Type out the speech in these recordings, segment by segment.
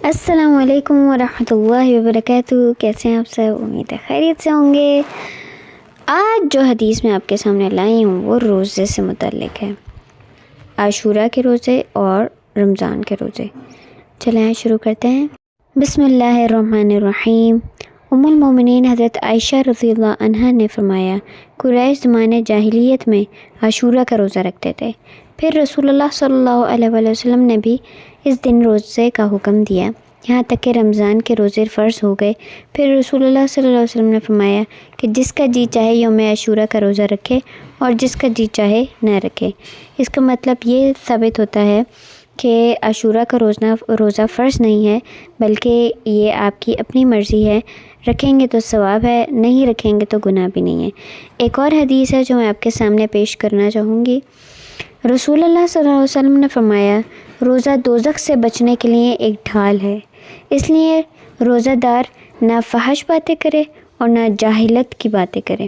السلام علیکم ورحمۃ اللہ وبرکاتہ۔ کیسے ہیں آپ سب؟ امید ہے خیریت سے ہوں گے۔ آج جو حدیث میں آپ کے سامنے لائی ہوں وہ روزے سے متعلق ہے، عاشوراء کے روزے اور رمضان کے روزے۔ چلیں شروع کرتے ہیں۔ بسم اللہ الرحمن الرحیم۔ ام المومنین حضرت عائشہ رضی اللہ عنہا نے فرمایا، قریش زمانے جاہلیت میں عاشوراء کا روزہ رکھتے تھے، پھر رسول اللہ صلی اللہ علیہ وسلم نے بھی اس دن روزے کا حکم دیا، یہاں تک کہ رمضان کے روزے فرض ہو گئے۔ پھر رسول اللہ صلی اللہ علیہ وسلم نے فرمایا کہ جس کا جی چاہے یوم عاشوراء کا روزہ رکھے اور جس کا جی چاہے نہ رکھے۔ اس کا مطلب یہ ثابت ہوتا ہے کہ عاشوراء کا روزہ فرض نہیں ہے، بلکہ یہ آپ کی اپنی مرضی ہے، رکھیں گے تو ثواب ہے، نہیں رکھیں گے تو گناہ بھی نہیں ہے۔ ایک اور حدیث ہے جو میں آپ کے سامنے پیش کرنا چاہوں گی۔ رسول اللہ صلی اللہ علیہ وسلم نے فرمایا، روزہ دوزخ سے بچنے کے لیے ایک ڈھال ہے، اس لیے روزہ دار نہ فحش باتیں کرے اور نہ جاہلت کی باتیں کرے،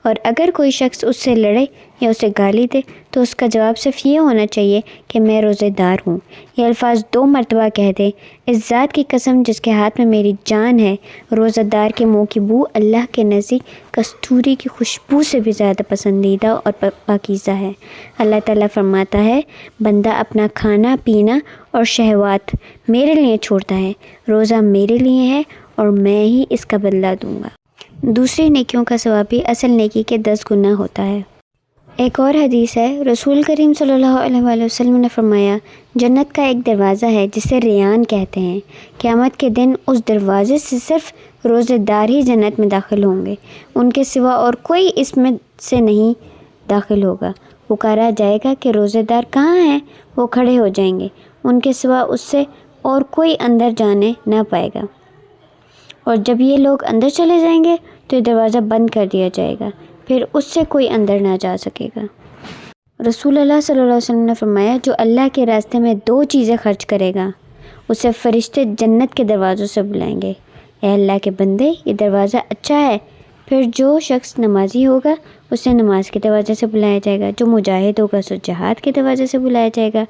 اور اگر کوئی شخص اس سے لڑے یا اسے گالی دے تو اس کا جواب صرف یہ ہونا چاہیے کہ میں روزہ دار ہوں۔ یہ الفاظ 2 مرتبہ کہہ دے، اس ذات کی قسم جس کے ہاتھ میں میری جان ہے، روزہ دار کے منہ کی بو اللہ کے نزدیک کستوری کی خوشبو سے بھی زیادہ پسندیدہ اور پاکیزہ ہے۔ اللہ تعالیٰ فرماتا ہے، بندہ اپنا کھانا پینا اور شہوات میرے لیے چھوڑتا ہے، روزہ میرے لیے ہے اور میں ہی اس کا بدلہ دوں گا۔ دوسری نیکیوں کا ثواب بھی اصل نیکی کے 10 گنا ہوتا ہے۔ ایک اور حدیث ہے، رسول کریم صلی اللہ علیہ وآلہ وسلم نے فرمایا، جنت کا ایک دروازہ ہے جسے ریان کہتے ہیں، قیامت کے دن اس دروازے سے صرف روزے دار ہی جنت میں داخل ہوں گے، ان کے سوا اور کوئی اس میں سے نہیں داخل ہوگا۔ پکارا جائے گا کہ روزے دار کہاں ہیں؟ وہ کھڑے ہو جائیں گے، ان کے سوا اس سے اور کوئی اندر جانے نہ پائے گا، اور جب یہ لوگ اندر چلے جائیں گے تو یہ دروازہ بند کر دیا جائے گا، پھر اس سے کوئی اندر نہ جا سکے گا۔ رسول اللہ صلی اللہ علیہ وسلم نے فرمایا، جو اللہ کے راستے میں 2 چیزیں خرچ کرے گا اسے فرشتے جنت کے دروازوں سے بلائیں گے، اے اللہ کے بندے یہ دروازہ اچھا ہے۔ پھر جو شخص نمازی ہوگا اسے نماز کے دروازے سے بلایا جائے گا، جو مجاہد ہوگا اسے جہاد کے دروازے سے بلایا جائے گا،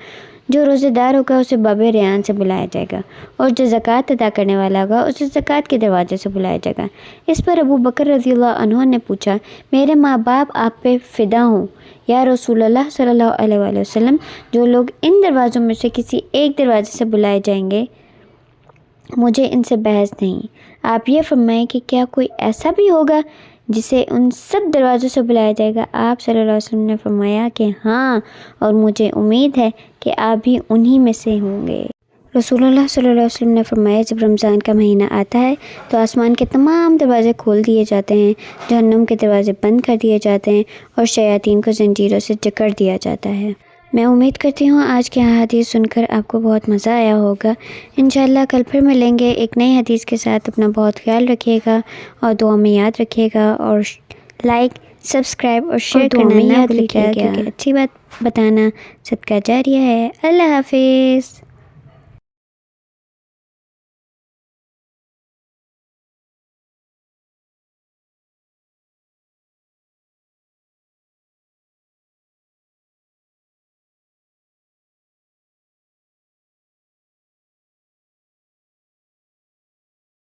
جو روزہ دار ہوگا اسے باب ریان سے بلایا جائے گا، اور جو زکوٰۃ ادا کرنے والا ہوگا اسے زکوٰۃ کے دروازے سے بلایا جائے گا۔ اس پر ابو بکر رضی اللہ عنہ نے پوچھا، میرے ماں باپ آپ پہ فدا ہوں یا رسول اللہ صلی اللہ علیہ وآلہ وسلم، جو لوگ ان دروازوں میں سے کسی ایک دروازے سے بلائے جائیں گے مجھے ان سے بحث نہیں۔ آپ یہ فرمائیں کہ کیا کوئی ایسا بھی ہوگا جسے ان سب دروازوں سے بلایا جائے گا؟ آپ صلی اللہ علیہ وسلم نے فرمایا کہ ہاں، اور مجھے امید ہے کہ آپ بھی انہی میں سے ہوں گے۔ رسول اللہ صلی اللہ علیہ وسلم نے فرمایا، جب رمضان کا مہینہ آتا ہے تو آسمان کے تمام دروازے کھول دیے جاتے ہیں، جہنم کے دروازے بند کر دیے جاتے ہیں اور شیاطین کو زنجیروں سے جکڑ دیا جاتا ہے۔ میں امید کرتی ہوں آج کی حدیث سن کر آپ کو بہت مزہ آیا ہوگا۔ انشاءاللہ کل پھر ملیں گے ایک نئی حدیث کے ساتھ۔ اپنا بہت خیال رکھیے گا اور دعا میں یاد رکھیے گا، اور لائک، سبسکرائب اور شیئر کرنا نہ بھولیے گا، کیونکہ اچھی بات بتانا صدقہ جاریہ ہے۔ اللہ حافظ۔